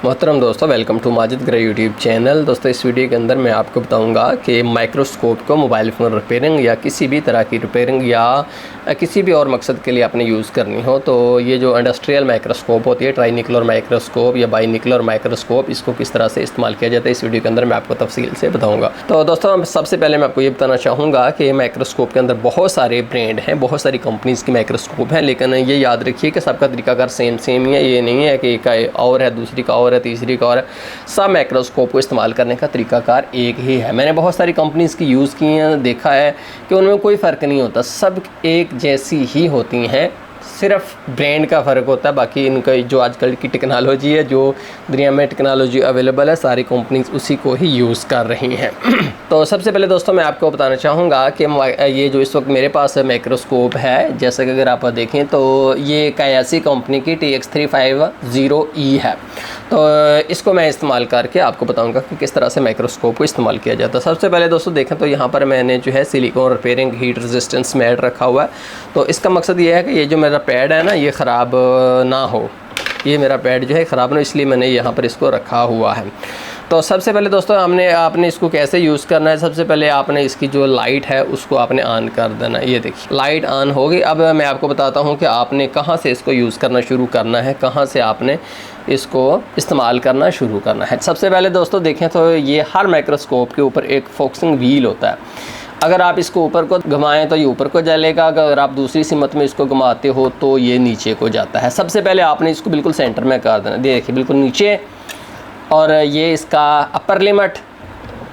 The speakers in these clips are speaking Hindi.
मोहतरम दोस्तों, welcome to Majid Grey YouTube channel. दोस्तों, इस वीडियो के अंदर मैं आपको बताऊंगा कि माइक्रोस्कोप को मोबाइल फ़ोन रिपेयरिंग या किसी भी तरह की रिपेयरिंग या किसी भी और मकसद के लिए आपने यूज़ करनी हो तो ये जो इंडस्ट्रियल माइक्रोस्कोप होती है, ट्राईनिकुलर माइक्रोस्कोप या बाईनिकुलर माइक्रोस्कोप, इसको किस तरह से इस्तेमाल किया जाता है इस वीडियो के अंदर मैं आपको तफसील से बताऊँगा। तो दोस्तों, सबसे पहले मैं आपको ये बताना चाहूँगा कि माइक्रोस्कोप के अंदर बहुत सारे ब्रांड हैं, बहुत सारी कंपनीज़ की माइक्रोस्कोप हैं, लेकिन ये याद रखिए कि सबका तरीकाकार सेम ही है। ये नहीं है कि एक और है, दूसरी का और है, तीसरी का और है। सब माइक्रोस्कोप को इस्तेमाल करने का तरीकाकार एक ही है। मैंने बहुत सारी कंपनीज़ की यूज़ की हैं, देखा है कि उनमें कोई फ़र्क नहीं होता, सब एक जैसी ही होती हैं, सिर्फ ब्रांड का फ़र्क होता है। बाकी इनका जो आजकल की टेक्नोलॉजी है, जो दुनिया में टेक्नोलॉजी अवेलेबल है, सारी कंपनीज उसी को ही यूज़ कर रही हैं। तो सबसे पहले दोस्तों मैं आपको बताना चाहूँगा कि ये जो इस वक्त मेरे पास माइक्रोस्कोप है, जैसे कि अगर आप देखें तो ये कायासी कंपनी की TX350E है। तो इसको मैं इस्तेमाल करके आपको बताऊँगा कि किस तरह से माइक्रोस्कोप को इस्तेमाल किया जाता है। सबसे पहले दोस्तों देखें तो यहाँ पर मैंने जो है silicone repairing heat resistance mat रखा हुआ है। तो इसका मकसद ये है कि ये जो मेरा पैड है ना, ये ख़राब ना हो, ये मेरा पैड जो है ख़राब ना, इसलिए मैंने यहाँ पर इसको रखा हुआ है। तो सबसे पहले दोस्तों आपने इसको कैसे यूज़ करना है, सबसे पहले आपने इसकी जो लाइट है उसको आपने ऑन कर देना है। ये देखिए लाइट ऑन होगी। अब मैं आपको बताता हूँ कि आपने कहाँ से इसको यूज़ करना शुरू करना है, कहाँ से आपने इसको इस्तेमाल करना शुरू करना है। सबसे पहले दोस्तों देखें तो ये हर माइक्रोस्कोप के ऊपर एक फोकसिंग व्हील होता है। अगर आप इसको ऊपर को घुमाएं तो ये ऊपर को जलेगा, अगर आप दूसरी सिमत में इसको घुमाते हो तो ये नीचे को जाता है। सबसे पहले आपने इसको बिल्कुल सेंटर में कर देना, देखिए बिल्कुल नीचे, और ये इसका अपर लिमिट,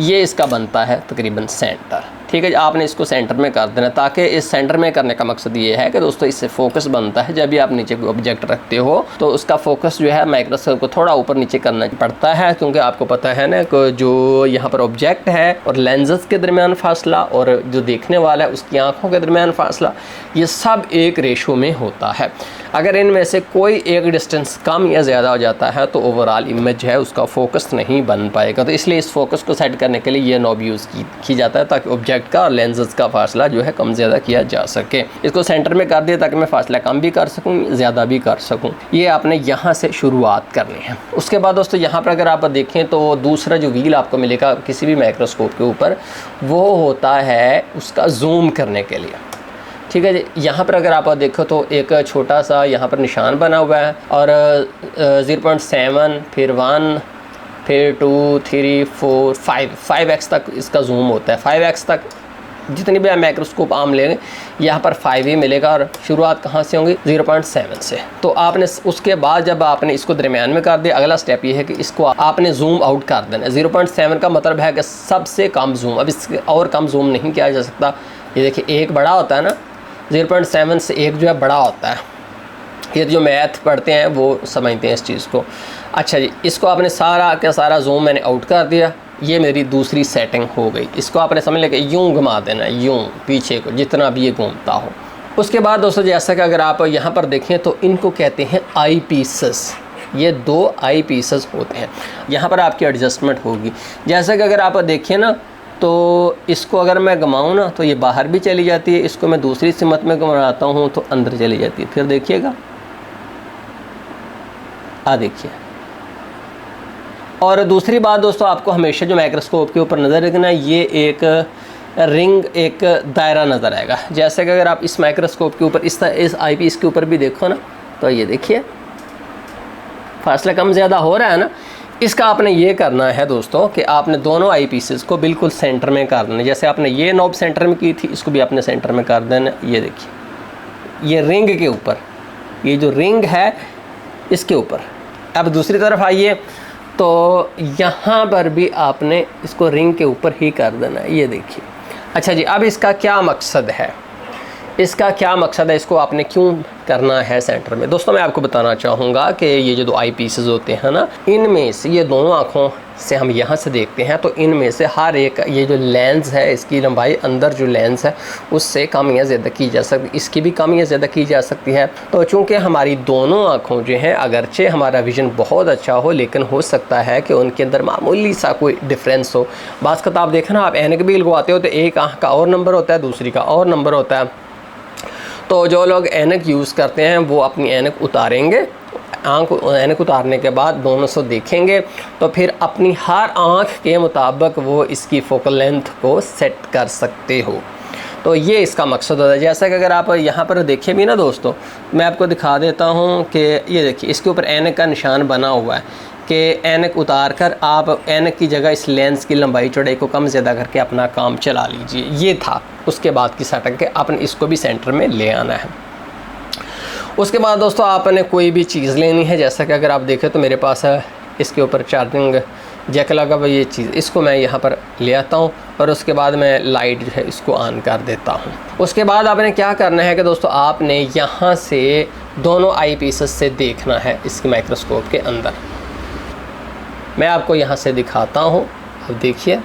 ये इसका बनता है तकरीबन सेंटर। ठीक है, आपने इसको सेंटर में कर देना, ताकि इस सेंटर में करने का मकसद ये है कि दोस्तों इससे फोकस बनता है। जब भी आप नीचे कोई ऑब्जेक्ट रखते हो तो उसका फोकस जो है माइक्रोस्कोप को थोड़ा ऊपर नीचे करना पड़ता है, क्योंकि आपको पता है ना कि जो यहाँ पर ऑब्जेक्ट है और लेंसेज के दरमियान फासला और जो देखने वाला है उसकी आँखों के दरमियान फासला, ये सब एक रेशो में होता है। अगर इनमें से कोई एक डिस्टेंस कम या ज़्यादा हो जाता है तो ओवरऑल इमेज जो है उसका फोकस नहीं बन पाएगा। तो इसलिए इस फोकस को सेट करने के लिए ये नॉब यूज़ की जाता है, ताकि ऑब्जेक्ट का और लेंसेज का फासला जो है कम ज़्यादा किया जा सके। इसको सेंटर में कर दिया ताकि मैं फासला कम भी कर सकूं, ज़्यादा भी कर सकूं। ये आपने यहाँ से शुरुआत करनी है। उसके बाद दोस्तों यहाँ पर अगर आप देखें तो दूसरा जो व्हील आपको मिलेगा किसी भी माइक्रोस्कोप के ऊपर, वो होता है उसका जूम करने के लिए। ठीक है जी, यहाँ पर अगर आप देखो तो एक छोटा सा यहाँ पर निशान बना हुआ है, और 0.7 फिर 1 फिर 2 3 4 5x तक इसका जूम होता है। 5x तक जितनी भी आप माइक्रोस्कोप आम लेंगे यहाँ पर 5 ही मिलेगा, और शुरुआत कहाँ से होंगी 0.7 से। तो आपने उसके बाद जब आपने इसको दरमियान में कर दिया, अगला स्टेप ये है कि इसको आपने जूम आउट कर देना। 0.7 का मतलब है कि सबसे कम जूम, अब इसके और कम जूम नहीं किया जा सकता। ये देखिए एक बड़ा होता है ना, 0.7 से एक जो है बड़ा होता है। ये जो मैथ पढ़ते हैं वो समझते हैं इस चीज़ को। अच्छा जी, इसको आपने सारा का सारा जूम मैंने आउट कर दिया, ये मेरी दूसरी सेटिंग हो गई। इसको आपने समझ लिया कि यूँ घुमा देना, यूँ पीछे को जितना भी ये घूमता हो। उसके बाद दोस्तों जैसा कि अगर आप यहाँ पर देखें तो इनको कहते हैं आई पीसेस। ये 2 आई पीसेस होते हैं। यहाँ पर आपकी एडजस्टमेंट होगी। जैसा कि अगर आप देखें ना तो इसको अगर मैं घुमाऊँ ना तो ये बाहर भी चली जाती है, इसको मैं दूसरी सिमत में घुमाता हूँ तो अंदर चली जाती है। फिर देखिएगा, देखिए। और दूसरी बात दोस्तों, आपको हमेशा जो माइक्रोस्कोप के ऊपर नज़र रखना है, ये एक रिंग, एक दायरा नज़र आएगा। जैसे कि अगर आप इस माइक्रोस्कोप के ऊपर इस आई पीस के ऊपर भी देखो ना, तो ये देखिए फासला कम ज़्यादा हो रहा है ना। इसका आपने ये करना है दोस्तों कि आपने दोनों आई पीसेस को बिल्कुल सेंटर में कर देना। जैसे आपने ये नॉब सेंटर में की थी, इसको भी आपने सेंटर में कर देना। ये देखिए, ये रिंग के ऊपर, ये जो रिंग है इसके ऊपर। अब दूसरी तरफ आइए तो यहाँ पर भी आपने इसको रिंग के ऊपर ही कर देना है। ये देखिए। अच्छा जी, अब इसका क्या मकसद है, इसका क्या मकसद है, इसको आपने क्यों करना है सेंटर में। दोस्तों मैं आपको बताना चाहूँगा कि ये जो 2 आई पीसेस होते हैं ना, इनमें से ये दोनों आँखों से हम यहाँ से देखते हैं तो इनमें से हर एक, ये जो लेंस है इसकी लंबाई अंदर जो लेंस है उससे कम या ज़्यादा की जा सकती, इसकी भी कम या ज़्यादा की जा सकती है। तो चूँकि हमारी दोनों आँखों जो हैं, अगरचे हमारा विज़न बहुत अच्छा हो, लेकिन हो सकता है कि उनके अंदर मामूली सा कोई डिफरेंस हो। बाज़ का आप देखना, आप ऐनक भी लगवाते हो तो एक आँख का और नंबर होता है, दूसरी का और नंबर होता है। तो जो लोग ऐनक यूज़ करते हैं वो अपनी ऐनक उतारेंगे ऐनक उतारने के बाद दोनों से देखेंगे तो फिर अपनी हर आँख के मुताबिक वो इसकी फोकल लेंथ को सेट कर सकते हो। तो ये इसका मकसद होता है। जैसा कि अगर आप यहाँ पर देखें भी ना दोस्तों, मैं आपको दिखा देता हूँ कि ये देखिए इसके ऊपर ऐनक का निशान बना हुआ है कि ऐनक उतार कर आप ऐनक की जगह इस लेंस की लंबाई चौड़ाई को कम ज़्यादा करके अपना काम चला लीजिए। ये था उसके बाद की सेटिंग के आपने इसको भी सेंटर में ले आना है। उसके बाद दोस्तों आपने कोई भी चीज़ लेनी है, जैसा कि अगर आप देखें तो मेरे पास है इसके ऊपर चार्जिंग जैक लगा हुआ ये चीज़, इसको मैं यहाँ पर ले आता हूँ और उसके बाद मैं लाइट जो है इसको ऑन कर देता हूँ। उसके बाद आपने क्या करना है कि दोस्तों आपने यहाँ से दोनों आई पीसेस से देखना है इसके माइक्रोस्कोप के अंदर। मैं आपको यहाँ से दिखाता हूँ, अब देखिए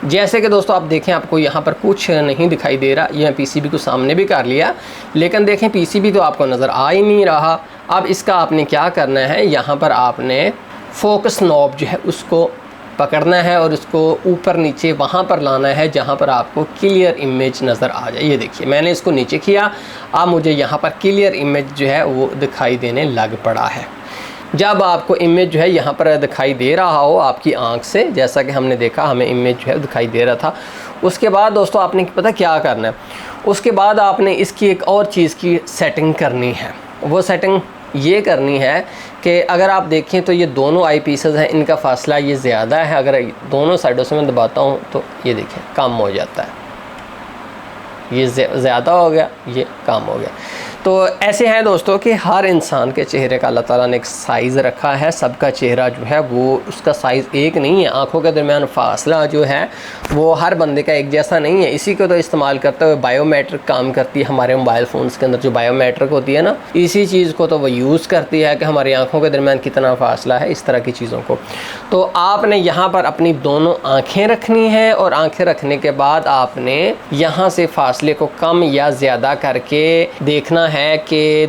जैसे कि दोस्तों आप देखें आपको यहाँ पर कुछ नहीं दिखाई दे रहा। ये पीसीबी को सामने भी कर लिया, लेकिन देखें पीसीबी तो आपको नज़र आ ही नहीं रहा। अब इसका आपने क्या करना है, यहाँ पर आपने फोकस नॉब जो है उसको पकड़ना है और उसको ऊपर नीचे वहाँ पर लाना है जहाँ पर आपको क्लियर इमेज नज़र आ जाए। ये देखिए मैंने इसको नीचे किया, अब मुझे यहाँ पर क्लियर इमेज जो है वो दिखाई देने लग पड़ा है। जब आपको इमेज जो है यहाँ पर दिखाई दे रहा हो आपकी आंख से, जैसा कि हमने देखा हमें इमेज जो है दिखाई दे रहा था, उसके बाद दोस्तों आपने पता क्या करना है, उसके बाद आपने इसकी एक और चीज़ की सेटिंग करनी है। वो सेटिंग ये करनी है कि अगर आप देखें तो ये दोनों आई पीसेस हैं, इनका फासला ये ज़्यादा है। अगर दोनों साइडों से मैं दबाता हूँ तो ये देखें कम हो जाता है, ये ज़्यादा हो गया, ये कम हो गया। तो ऐसे हैं दोस्तों कि हर इंसान के चेहरे का अल्लाह ताला ने एक साइज़ रखा है। सबका चेहरा जो है वो उसका साइज़ एक नहीं है। आँखों के दरमियान फासला जो है वो हर बंदे का एक जैसा नहीं है। इसी को तो इस्तेमाल करते हुए बायोमेट्रिक काम करती है हमारे मोबाइल फ़ोन्स के अंदर। जो बायोमेट्रिक होती है ना, इसी चीज़ को तो वो यूज़ करती है कि हमारी आँखों के दरमियान कितना फासला है, इस तरह की चीज़ों को। तो आपने यहाँ पर अपनी दोनों आँखें रखनी है और आँखें रखने के बाद आपने यहाँ से फासले को कम या ज़्यादा करके देखना है कि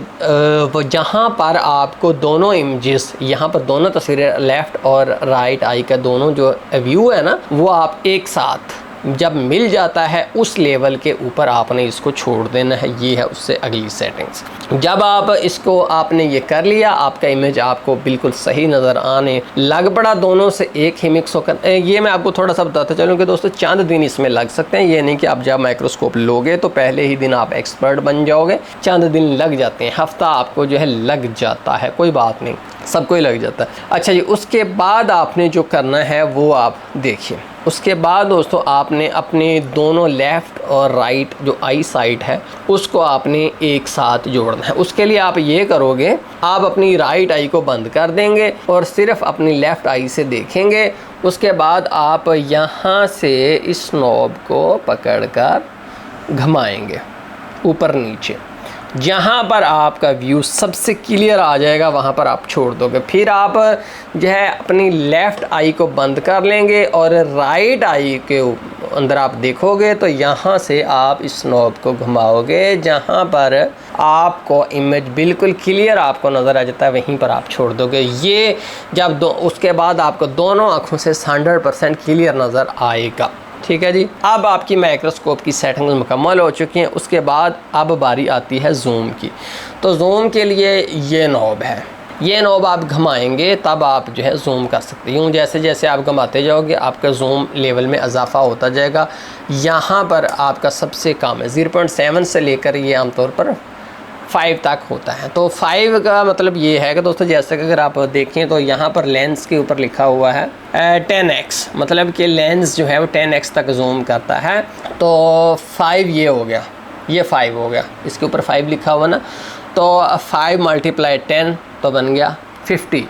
वो जहाँ पर आपको दोनों इमेजेस, यहाँ पर दोनों तस्वीरें लेफ़्ट और राइट आई का दोनों जो व्यू है ना, वो आप एक साथ जब मिल जाता है उस लेवल के ऊपर आपने इसको छोड़ देना है। ये है उससे अगली सेटिंग्स। जब आप इसको आपने ये कर लिया, आपका इमेज आपको बिल्कुल सही नज़र आने लग पड़ा, दोनों से एक ही मिक्स होकर। ये मैं आपको थोड़ा सा बताता चलूँ कि दोस्तों चंद दिन इसमें लग सकते हैं। ये नहीं कि आप जब माइक्रोस्कोप लोगे तो पहले ही दिन आप एक्सपर्ट बन जाओगे। चंद दिन लग जाते हैं, हफ्ता आपको जो है लग जाता है, कोई बात नहीं, सबको ही लग जाता है। अच्छा जी, उसके बाद आपने जो करना है वो आप देखिए। उसके बाद दोस्तों आपने अपने दोनों लेफ़्ट और राइट जो आई साइड है उसको आपने एक साथ जोड़ना है। उसके लिए आप ये करोगे, आप अपनी राइट आई को बंद कर देंगे और सिर्फ अपनी लेफ़्ट आई से देखेंगे। उसके बाद आप यहाँ से इस नॉब को पकड़कर घुमाएंगे ऊपर नीचे, जहाँ पर आपका व्यू सबसे क्लियर आ जाएगा वहाँ पर आप छोड़ दोगे। फिर आप जो है अपनी लेफ़्ट आई को बंद कर लेंगे और राइट आई के अंदर आप देखोगे तो यहाँ से आप इस नॉब को घुमाओगे, जहाँ पर आपको इमेज बिल्कुल क्लियर आपको नज़र आ जाता है वहीं पर आप छोड़ दोगे। ये जब उसके बाद आपको दोनों आँखों से 100% क्लियर नज़र आएगा। ठीक है जी। अब आपकी माइक्रोस्कोप की सेटिंग मुकम्मल हो चुकी हैं। उसके बाद अब बारी आती है जूम की। तो जूम के लिए ये नॉब है, ये नॉब आप घुमाएंगे तब आप जो है जूम कर सकते हैं। जैसे जैसे आप घुमाते जाओगे आपका जूम लेवल में इजाफा होता जाएगा। यहाँ पर आपका सबसे कम है 0.7 से लेकर ये आमतौर पर 5 तक होता है। तो 5 का मतलब ये है कि दोस्तों जैसे कि अगर आप देखें तो यहाँ पर लेंस के ऊपर लिखा हुआ है 10x, मतलब कि लेंस जो है वो 10x तक जूम करता है। तो 5 ये हो गया, ये 5 हो गया, इसके ऊपर 5 लिखा हुआ ना, तो 5 × 10 तो बन गया 50।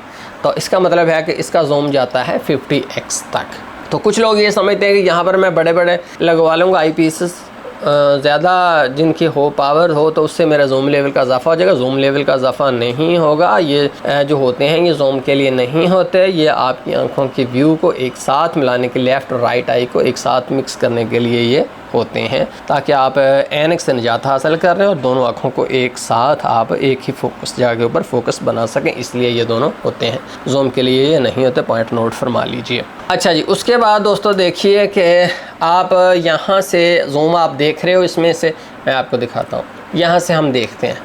तो इसका मतलब है कि इसका जूम जाता है 50x तक। तो कुछ लोग ये समझते हैं कि यहाँ पर मैं बड़े बड़े लगवा लूँगा आई पीसेस, ज़्यादा जिनकी हो पावर हो तो उससे मेरा जूम लेवल का इजाफा हो जाएगा। जूम लेवल का इजाफा नहीं होगा। ये जो होते हैं ये जूम के लिए नहीं होते, ये आपकी आंखों की व्यू को एक साथ मिलाने के, लेफ़्ट और राइट आई को एक साथ मिक्स करने के लिए ये होते हैं, ताकि आप ऐनक से निजात हासिल कर रहे हैं और दोनों आँखों को एक साथ आप एक ही फोकस जगह के ऊपर फोकस बना सकें, इसलिए ये दोनों होते हैं। जूम के लिए ये नहीं होते, पॉइंट नोट फरमा लीजिए। अच्छा जी, उसके बाद दोस्तों देखिए कि आप यहाँ से जूम आप देख रहे हो, इसमें से मैं आपको दिखाता हूँ। यहाँ से हम देखते हैं,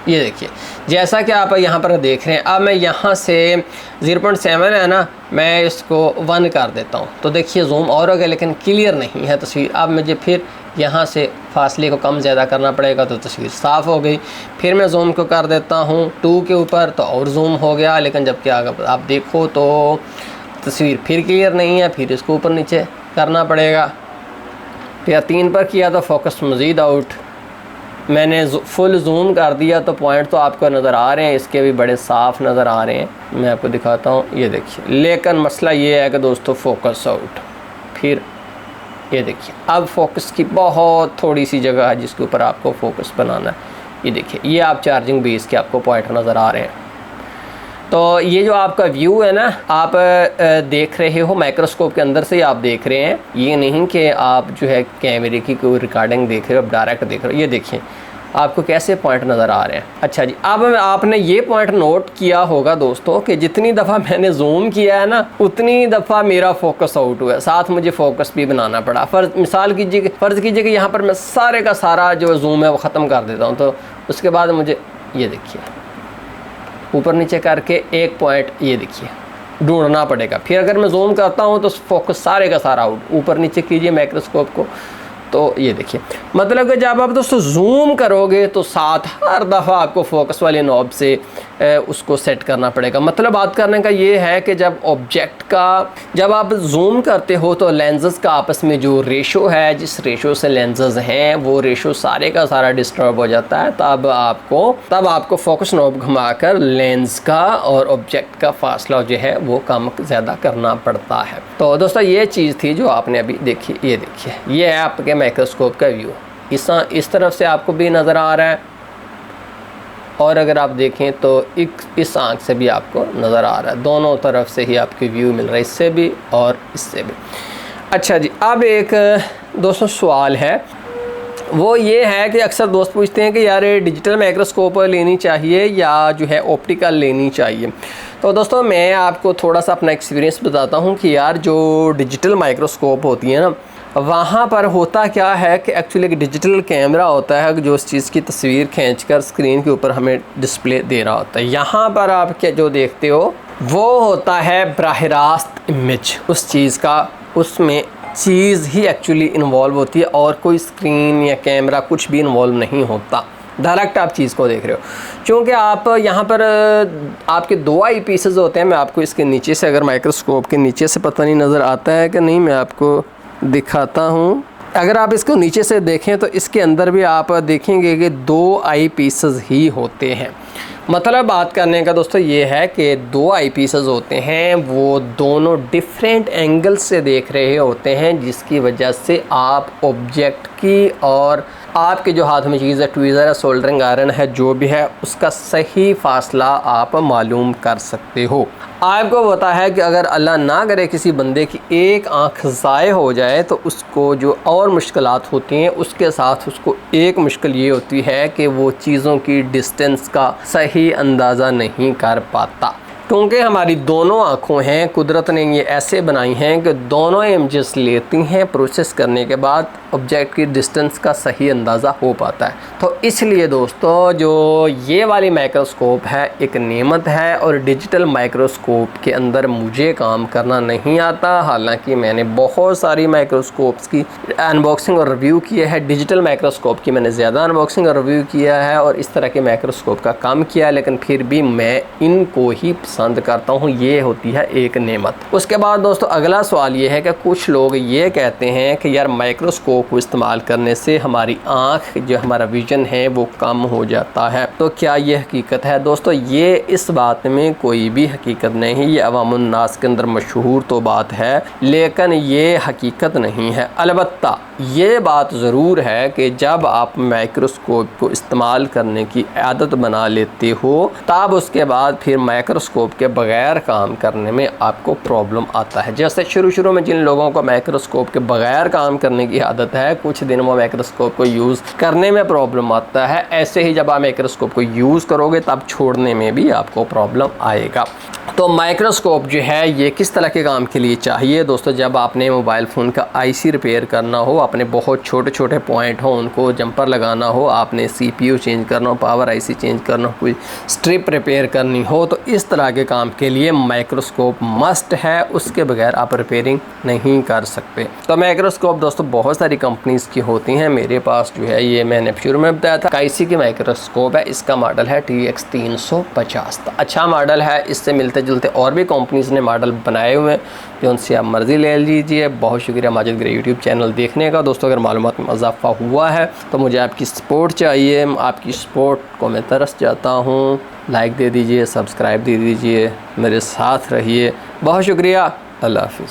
ये देखिए जैसा कि आप यहाँ पर देख रहे हैं। अब मैं यहाँ से 0.7 है ना, मैं इसको 1 कर देता हूँ तो देखिए जूम और हो गया, लेकिन क्लियर नहीं है तस्वीर। अब मुझे फिर यहाँ से फासले को कम ज़्यादा करना पड़ेगा तो तस्वीर साफ़ हो गई। फिर मैं जूम को कर देता हूँ 2 के ऊपर तो और जूम हो गया, लेकिन जब क्या आप देखो तो तस्वीर फिर क्लियर नहीं है, फिर इसको ऊपर नीचे करना पड़ेगा। फिर 3 पर किया तो फोकस मज़ीद आउट। मैंने फुल जूम कर दिया तो पॉइंट तो आपको नज़र आ रहे हैं, इसके भी बड़े साफ़ नज़र आ रहे हैं। मैं आपको दिखाता हूँ, ये देखिए। लेकिन मसला ये है कि दोस्तों फोकस आउट। फिर ये देखिए अब फोकस की बहुत थोड़ी सी जगह है जिसके ऊपर आपको फोकस बनाना है। ये देखिए ये आप चार्जिंग बेस के आपको पॉइंट नज़र आ रहे हैं। तो ये जो आपका व्यू है ना, आप देख रहे हो माइक्रोस्कोप के अंदर से ही आप देख रहे हैं, ये नहीं कि आप जो है कैमरे की कोई रिकॉर्डिंग देख रहे हो, आप डायरेक्ट देख रहे हो। ये देखिए आपको कैसे पॉइंट नज़र आ रहे हैं। अच्छा जी, अब आपने ये पॉइंट नोट किया होगा दोस्तों कि जितनी दफ़ा मैंने जूम किया है ना, उतनी दफ़ा मेरा फोकस आउट हुआ है, साथ मुझे फोकस भी बनाना पड़ा। फ़र्ज़ कीजिए कि यहाँ पर मैं सारे का सारा जो जूम है वो ख़त्म कर देता हूँ, तो उसके बाद मुझे ये देखिए ऊपर नीचे करके एक पॉइंट ये देखिए ढूंढना पड़ेगा। फिर अगर मैं जूम करता हूँ तो फोकस सारे का सारा आउट। ऊपर नीचे कीजिए माइक्रोस्कोप को तो ये देखिए, मतलब कि जब आप दोस्तों जूम करोगे तो साथ हर दफ़ा आपको फोकस वाले नॉब से उसको सेट करना पड़ेगा। मतलब बात करने का ये है कि जब आप जूम करते हो तो लेंसेज का आपस में जो रेशो है, जिस रेशो से लेंसेज हैं वो रेशो सारे का सारा डिस्टर्ब हो जाता है। तब आपको फोकस नॉब घुमाकर लेंस का और ऑब्जेक्ट का फासला जो है वो कम ज़्यादा करना पड़ता है। तो दोस्तों ये चीज़ थी जो आपने अभी देखी। ये देखिए ये है आपके माइक्रोस्कोप का व्यू। इस तरफ से आपको भी नज़र आ रहा है, और अगर आप देखें तो इस आँख से भी आपको नज़र आ रहा है। दोनों तरफ से ही आपको व्यू मिल रहा है, इससे भी और इससे भी। अच्छा जी, अब एक दोस्तों सवाल है, वो ये है कि अक्सर दोस्त पूछते हैं कि यार डिजिटल माइक्रोस्कोप लेनी चाहिए या जो है ऑप्टिकल लेनी चाहिए। तो दोस्तों मैं आपको थोड़ा सा अपना एक्सपीरियंस बताता हूँ कि यार जो डिजिटल माइक्रोस्कोप होती है ना, वहाँ पर होता क्या है कि एक्चुअली एक डिजिटल कैमरा होता है जो उस चीज़ की तस्वीर खींचकर स्क्रीन के ऊपर हमें डिस्प्ले दे रहा होता है। यहाँ पर आप क्या जो देखते हो वो होता है बराह रास्त इमेज उस चीज़ का, उसमें चीज़ ही एक्चुअली इन्वॉल्व होती है और कोई स्क्रीन या कैमरा कुछ भी इन्वॉल्व नहीं होता। डायरेक्ट आप चीज़ को देख रहे हो। क्योंकि आप यहाँ पर आपके 2 आई पीसेस होते हैं। मैं आपको इसके नीचे से, अगर माइक्रोस्कोप के नीचे से पता नहीं नज़र आता है कि नहीं, मैं आपको दिखाता हूँ। अगर आप इसको नीचे से देखें तो इसके अंदर भी आप देखेंगे कि 2 आई पीसेस ही होते हैं। मतलब बात करने का दोस्तों ये है कि 2 आई पीसेस होते हैं, वो दोनों डिफरेंट एंगल से देख रहे होते हैं, जिसकी वजह से आप ऑब्जेक्ट की और आपके जो हाथ में चीज़ है, ट्वीज़र है, सोल्डरिंग आयरन है, जो भी है उसका सही फासला आप मालूम कर सकते हो। आपको पता है कि अगर अल्लाह ना करे किसी बंदे की एक आँख ज़ाय हो जाए तो उसको जो और मुश्किलात होती हैं, उसके साथ उसको एक मुश्किल ये होती है कि वो चीज़ों की डिस्टेंस का सही अंदाज़ा नहीं कर पाता। क्योंकि हमारी दोनों आँखों हैं, कुदरत ने ये ऐसे बनाई हैं कि दोनों इमेजेस लेती हैं, प्रोसेस करने के बाद ऑब्जेक्ट की डिस्टेंस का सही अंदाज़ा हो पाता है। तो इसलिए दोस्तों जो ये वाली माइक्रोस्कोप है एक नेमत है, और डिजिटल माइक्रोस्कोप के अंदर मुझे काम करना नहीं आता। हालांकि मैंने बहुत सारी माइक्रोस्कोप्स की अनबॉक्सिंग और रिव्यू किया है। डिजिटल माइक्रोस्कोप की मैंने ज़्यादा अनबॉक्सिंग और रिव्यू किया है और इस तरह के माइक्रोस्कोप का काम किया है, लेकिन फिर भी मैं इनको ही पसंद करता हूँ। ये होती है एक नेमत। उसके बाद दोस्तों अगला सवाल ये है कि कुछ लोग ये कहते हैं कि यार माइक्रोस्कोप को इस्तेमाल करने से हमारी आँख जो हमारा विजन है वो कम हो जाता है। तो क्या ये हकीकत है? दोस्तों ये इस बात में कोई भी हकीकत नहीं, ये अवामुन नास के अंदर मशहूर तो बात है, लेकिन ये हकीकत नहीं है। अलबत्ता ये बात ज़रूर है कि जब आप माइक्रोस्कोप को इस्तेमाल करने की आदत बना लेते हो, तब उसके बाद फिर माइक्रोस्कोप के बग़ैर काम करने में आपको प्रॉब्लम आता है। जैसे शुरू में जिन लोगों को माइक्रोस्कोप के बग़ैर काम करने की आदत है, कुछ दिन वो माइक्रोस्कोप को यूज़ करने में प्रॉब्लम आता है, ऐसे ही जब आप माइक्रोस्कोप को यूज़ करोगे तब छोड़ने में भी आपको प्रॉब्लम आएगा। तो माइक्रोस्कोप जो है ये किस तरह के काम के लिए चाहिए दोस्तों? जब आपने मोबाइल फ़ोन का आईसी रिपेयर करना हो, आपने बहुत छोटे छोटे पॉइंट हो उनको जंपर लगाना हो, आपने CPU चेंज करना हो, पावर IC चेंज करना हो, कोई स्ट्रिप रिपेयर करनी हो, तो इस तरह के काम के लिए माइक्रोस्कोप मस्ट है, उसके बगैर आप रिपेयरिंग नहीं कर सकते। तो माइक्रोस्कोप दोस्तों बहुत सारी कंपनीज़ की होती हैं। मेरे पास जो है ये मैंने शुरू में बताया था काइसी की माइक्रोस्कोप है, इसका मॉडल है TX 350। अच्छा मॉडल है, इससे मिलते जुलते और भी कंपनीज़ ने मॉडल बनाए हुए हैं, जो उनसे आप मर्ज़ी ले लीजिए। बहुत शुक्रिया माजिद ग्रे यूट्यूब चैनल देखने का। दोस्तों अगर मालूमात में इजाफा हुआ है तो मुझे आपकी सपोर्ट चाहिए, आपकी सपोर्ट को मैं तरस जाता हूँ। लाइक दे दीजिए, सब्सक्राइब दे दीजिए, मेरे साथ रहिए। बहुत शुक्रिया, अल्लाह हाफ़िज़।